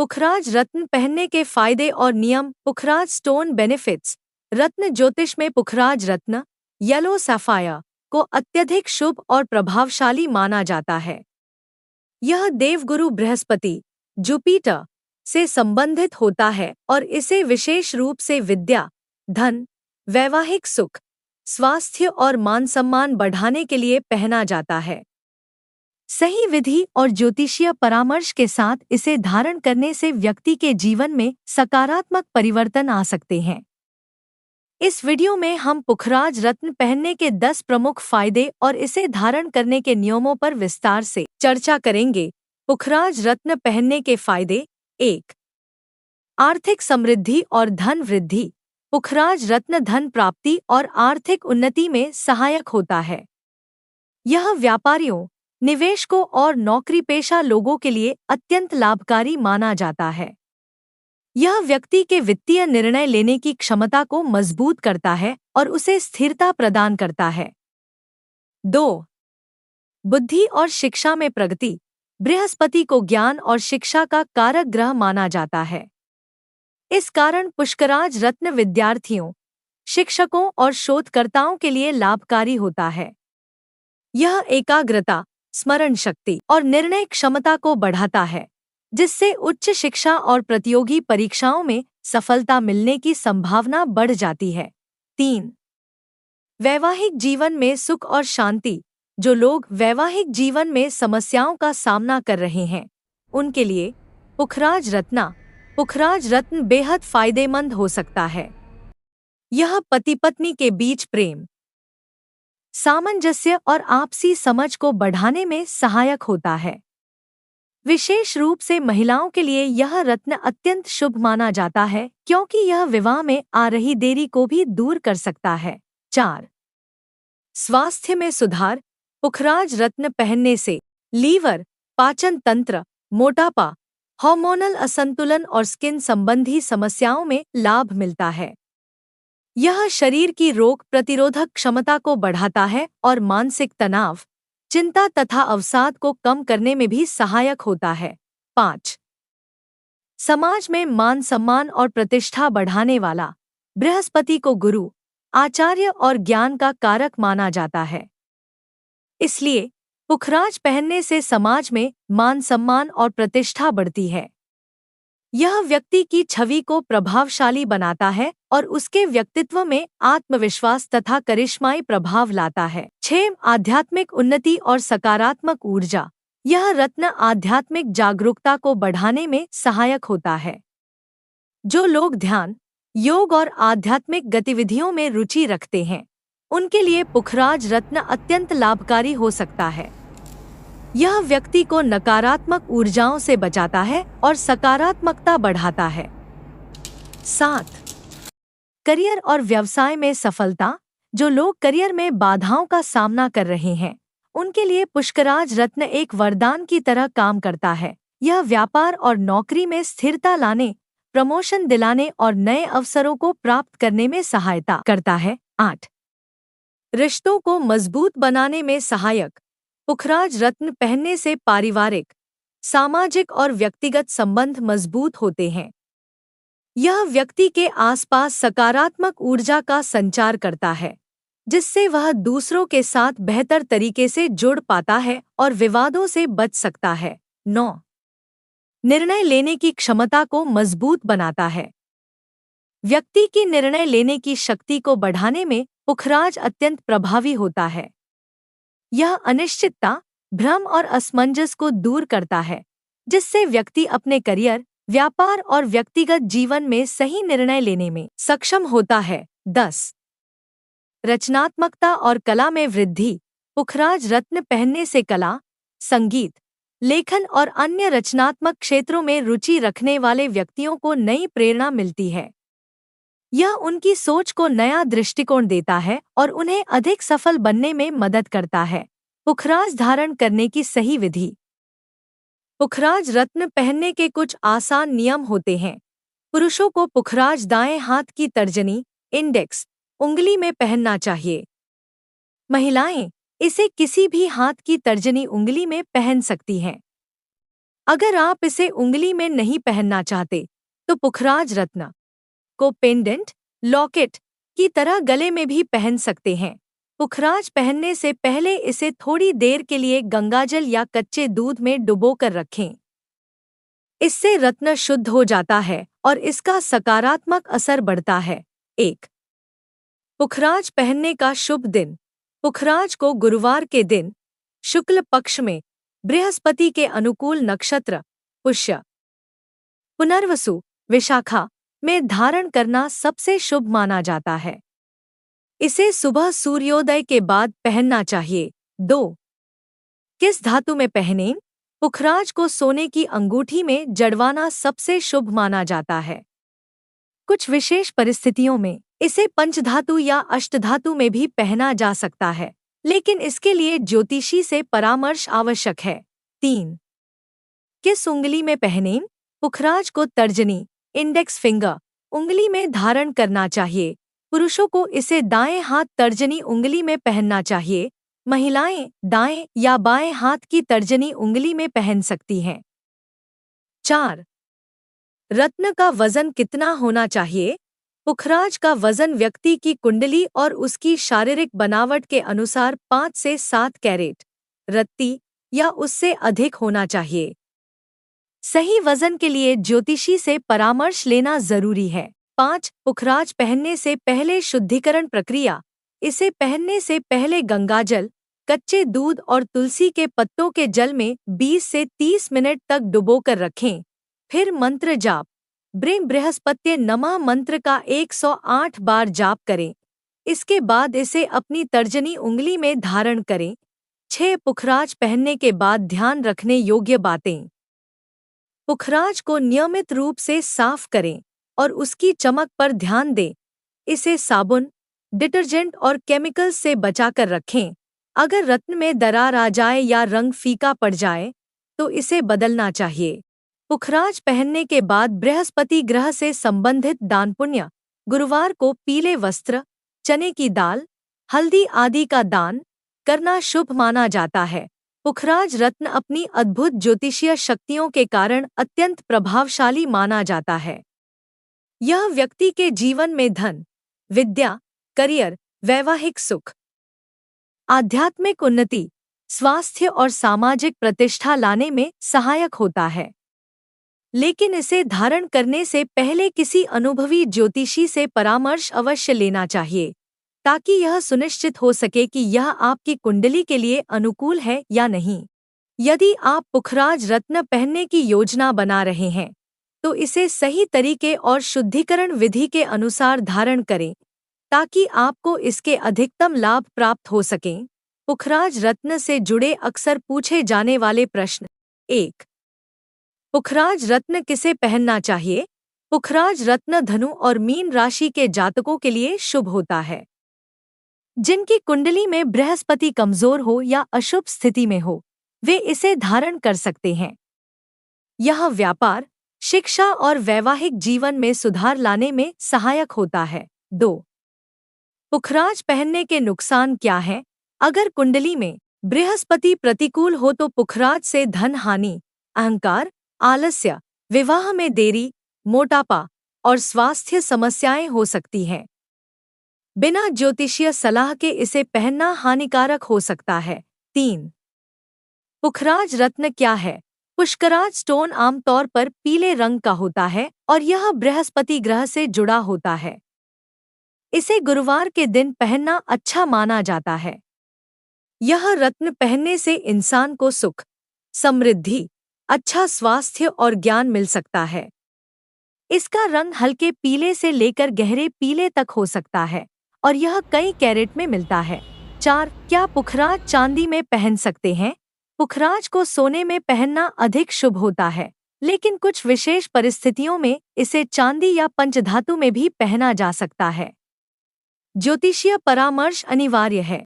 पुखराज रत्न पहनने के फायदे और नियम। पुखराज स्टोन बेनिफिट्स। रत्न ज्योतिष में पुखराज रत्न येलो सैफायर को अत्यधिक शुभ और प्रभावशाली माना जाता है। यह देवगुरु बृहस्पति जुपिटर से संबंधित होता है और इसे विशेष रूप से विद्या, धन, वैवाहिक सुख, स्वास्थ्य और मान सम्मान बढ़ाने के लिए पहना जाता है। सही विधि और ज्योतिषीय परामर्श के साथ इसे धारण करने से व्यक्ति के जीवन में सकारात्मक परिवर्तन आ सकते हैं। इस वीडियो में हम पुखराज रत्न पहनने के 10 प्रमुख फायदे और इसे धारण करने के नियमों पर विस्तार से चर्चा करेंगे। पुखराज रत्न पहनने के फायदे। 1. आर्थिक समृद्धि और धन वृद्धि। पुखराज रत्न धन प्राप्ति और आर्थिक उन्नति में सहायक होता है। यह व्यापारियों, निवेशकों और नौकरीपेशा लोगों के लिए अत्यंत लाभकारी माना जाता है। यह व्यक्ति के वित्तीय निर्णय लेने की क्षमता को मजबूत करता है और उसे स्थिरता प्रदान करता है। 2. बुद्धि और शिक्षा में प्रगति। बृहस्पति को ज्ञान और शिक्षा का कारक ग्रह माना जाता है। इस कारण पुष्कराज रत्न विद्यार्थियों, शिक्षकों और शोधकर्ताओं के लिए लाभकारी होता है। यह एकाग्रता, स्मरण शक्ति और निर्णय क्षमता को बढ़ाता है, जिससे उच्च शिक्षा और प्रतियोगी परीक्षाओं में सफलता मिलने की संभावना बढ़ जाती है। 3. वैवाहिक जीवन में सुख और शांति। जो लोग वैवाहिक जीवन में समस्याओं का सामना कर रहे हैं, उनके लिए पुखराज रत्न बेहद फायदेमंद हो सकता है। यह पति पत्नी के बीच प्रेम, सामंजस्य और आपसी समझ को बढ़ाने में सहायक होता है। विशेष रूप से महिलाओं के लिए यह रत्न अत्यंत शुभ माना जाता है, क्योंकि यह विवाह में आ रही देरी को भी दूर कर सकता है। 4. स्वास्थ्य में सुधार। पुखराज रत्न पहनने से लीवर, पाचन तंत्र, मोटापा, हार्मोनल असंतुलन और स्किन संबंधी समस्याओं में लाभ मिलता है। यह शरीर की रोग प्रतिरोधक क्षमता को बढ़ाता है और मानसिक तनाव, चिंता तथा अवसाद को कम करने में भी सहायक होता है। 5. समाज में मान सम्मान और प्रतिष्ठा बढ़ाने वाला। बृहस्पति को गुरु, आचार्य और ज्ञान का कारक माना जाता है। इसलिए पुखराज पहनने से समाज में मान सम्मान और प्रतिष्ठा बढ़ती है। यह व्यक्ति की छवि को प्रभावशाली बनाता है और उसके व्यक्तित्व में आत्मविश्वास तथा करिश्माई प्रभाव लाता है। 6. आध्यात्मिक उन्नति और सकारात्मक ऊर्जा। यह रत्न आध्यात्मिक जागरूकता को बढ़ाने में सहायक होता है। जो लोग ध्यान, योग और आध्यात्मिक गतिविधियों में रुचि रखते हैं, उनके लिए पुखराज रत्न अत्यंत लाभकारी हो सकता है। यह व्यक्ति को नकारात्मक ऊर्जाओं से बचाता है और सकारात्मकता बढ़ाता है। 7. करियर और व्यवसाय में सफलता। जो लोग करियर में बाधाओं का सामना कर रहे हैं, उनके लिए पुष्कराज रत्न एक वरदान की तरह काम करता है। यह व्यापार और नौकरी में स्थिरता लाने, प्रमोशन दिलाने और नए अवसरों को प्राप्त करने में सहायता करता है। 8. रिश्तों को मजबूत बनाने में सहायक। पुखराज रत्न पहनने से पारिवारिक, सामाजिक और व्यक्तिगत संबंध मजबूत होते हैं। यह व्यक्ति के आसपास सकारात्मक ऊर्जा का संचार करता है, जिससे वह दूसरों के साथ बेहतर तरीके से जुड़ पाता है और विवादों से बच सकता है। 9. निर्णय लेने की क्षमता को मजबूत बनाता है। व्यक्ति की निर्णय लेने की शक्ति को बढ़ाने में पुखराज अत्यंत प्रभावी होता है। यह अनिश्चितता, भ्रम और असमंजस को दूर करता है, जिससे व्यक्ति अपने करियर, व्यापार और व्यक्तिगत जीवन में सही निर्णय लेने में सक्षम होता है। 10. रचनात्मकता और कला में वृद्धि। पुखराज रत्न पहनने से कला, संगीत, लेखन और अन्य रचनात्मक क्षेत्रों में रुचि रखने वाले व्यक्तियों को नई प्रेरणा मिलती है। यह उनकी सोच को नया दृष्टिकोण देता है और उन्हें अधिक सफल बनने में मदद करता है। पुखराज धारण करने की सही विधि। पुखराज रत्न पहनने के कुछ आसान नियम होते हैं। पुरुषों को पुखराज दाएं हाथ की तर्जनी, इंडेक्स उंगली में पहनना चाहिए। महिलाएं इसे किसी भी हाथ की तर्जनी उंगली में पहन सकती हैं। अगर आप इसे उंगली में नहीं पहनना चाहते तो पुखराज रत्न को पेंडेंट, लॉकेट की तरह गले में भी पहन सकते हैं। पुखराज पहनने से पहले इसे थोड़ी देर के लिए गंगाजल या कच्चे दूध में डुबोकर रखें। इससे रत्न शुद्ध हो जाता है और इसका सकारात्मक असर बढ़ता है। 1. पुखराज पहनने का शुभ दिन। पुखराज को गुरुवार के दिन, शुक्ल पक्ष में, बृहस्पति के अनुकूल नक्षत्र पुष्य, पुनर्वसु, विशाखा में धारण करना सबसे शुभ माना जाता है। इसे सुबह सूर्योदय के बाद पहनना चाहिए। 2. किस धातु में पहनें? पुखराज को सोने की अंगूठी में जड़वाना सबसे शुभ माना जाता है। कुछ विशेष परिस्थितियों में इसे पंचधातु या अष्टधातु में भी पहना जा सकता है, लेकिन इसके लिए ज्योतिषी से परामर्श आवश्यक है। 3. किस उंगली में पहनें? पुखराज को तर्जनी, इंडेक्स फिंगर उंगली में धारण करना चाहिए। पुरुषों को इसे दाएं हाथ तर्जनी उंगली में पहनना चाहिए। महिलाएं दाएं या बाएं हाथ की तर्जनी उंगली में पहन सकती हैं। 4. रत्न का वजन कितना होना चाहिए? पुखराज का वजन व्यक्ति की कुंडली और उसकी शारीरिक बनावट के अनुसार 5 से 7 कैरेट रत्ती या उससे अधिक होना चाहिए। सही वजन के लिए ज्योतिषी से परामर्श लेना जरूरी है। 5. पुखराज पहनने से पहले शुद्धिकरण प्रक्रिया। इसे पहनने से पहले गंगाजल, कच्चे दूध और तुलसी के पत्तों के जल में 20 से 30 मिनट तक डुबोकर रखें। फिर मंत्र जाप, बृहस्पत्य नमः मंत्र का 108 बार जाप करें। इसके बाद इसे अपनी तर्जनी उंगली में धारण करें। 6. पुखराज पहनने के बाद ध्यान रखने योग्य बातें। पुखराज को नियमित रूप से साफ करें और उसकी चमक पर ध्यान दें। इसे साबुन, डिटर्जेंट और केमिकल्स से बचाकर रखें। अगर रत्न में दरार आ जाए या रंग फीका पड़ जाए तो इसे बदलना चाहिए। पुखराज पहनने के बाद बृहस्पति ग्रह से संबंधित दान पुण्य। गुरुवार को पीले वस्त्र, चने की दाल, हल्दी आदि का दान करना शुभ माना जाता है। पुखराज रत्न अपनी अद्भुत ज्योतिषीय शक्तियों के कारण अत्यंत प्रभावशाली माना जाता है। यह व्यक्ति के जीवन में धन, विद्या, करियर, वैवाहिक सुख, आध्यात्मिक उन्नति, स्वास्थ्य और सामाजिक प्रतिष्ठा लाने में सहायक होता है। लेकिन इसे धारण करने से पहले किसी अनुभवी ज्योतिषी से परामर्श अवश्य लेना चाहिए, ताकि यह सुनिश्चित हो सके कि यह आपकी कुंडली के लिए अनुकूल है या नहीं। यदि आप पुखराज रत्न पहनने की योजना बना रहे हैं, तो इसे सही तरीके और शुद्धिकरण विधि के अनुसार धारण करें, ताकि आपको इसके अधिकतम लाभ प्राप्त हो सकें। पुखराज रत्न से जुड़े अक्सर पूछे जाने वाले प्रश्न। 1. पुखराज रत्न किसे पहनना चाहिए? पुखराज रत्न धनु और मीन राशि के जातकों के लिए शुभ होता है, जिनकी कुंडली में बृहस्पति कमजोर हो या अशुभ स्थिति में हो, वे इसे धारण कर सकते हैं। यह व्यापार, शिक्षा और वैवाहिक जीवन में सुधार लाने में सहायक होता है। 2. पुखराज पहनने के नुकसान क्या हैं? अगर कुंडली में बृहस्पति प्रतिकूल हो तो पुखराज से धन हानि, अहंकार, आलस्य, विवाह में देरी, मोटापा और स्वास्थ्य समस्याएं हो सकती हैं। बिना ज्योतिषीय सलाह के इसे पहनना हानिकारक हो सकता है। 3. पुखराज रत्न क्या है? पुष्कराज स्टोन आमतौर पर पीले रंग का होता है और यह बृहस्पति ग्रह से जुड़ा होता है। इसे गुरुवार के दिन पहनना अच्छा माना जाता है। यह रत्न पहनने से इंसान को सुख, समृद्धि, अच्छा स्वास्थ्य और ज्ञान मिल सकता है। इसका रंग हल्के पीले से लेकर गहरे पीले तक हो सकता है और यह कई कैरेट में मिलता है। 4. क्या पुखराज चांदी में पहन सकते हैं? पुखराज को सोने में पहनना अधिक शुभ होता है, लेकिन कुछ विशेष परिस्थितियों में इसे चांदी या पंचधातु में भी पहना जा सकता है। ज्योतिषीय परामर्श अनिवार्य है।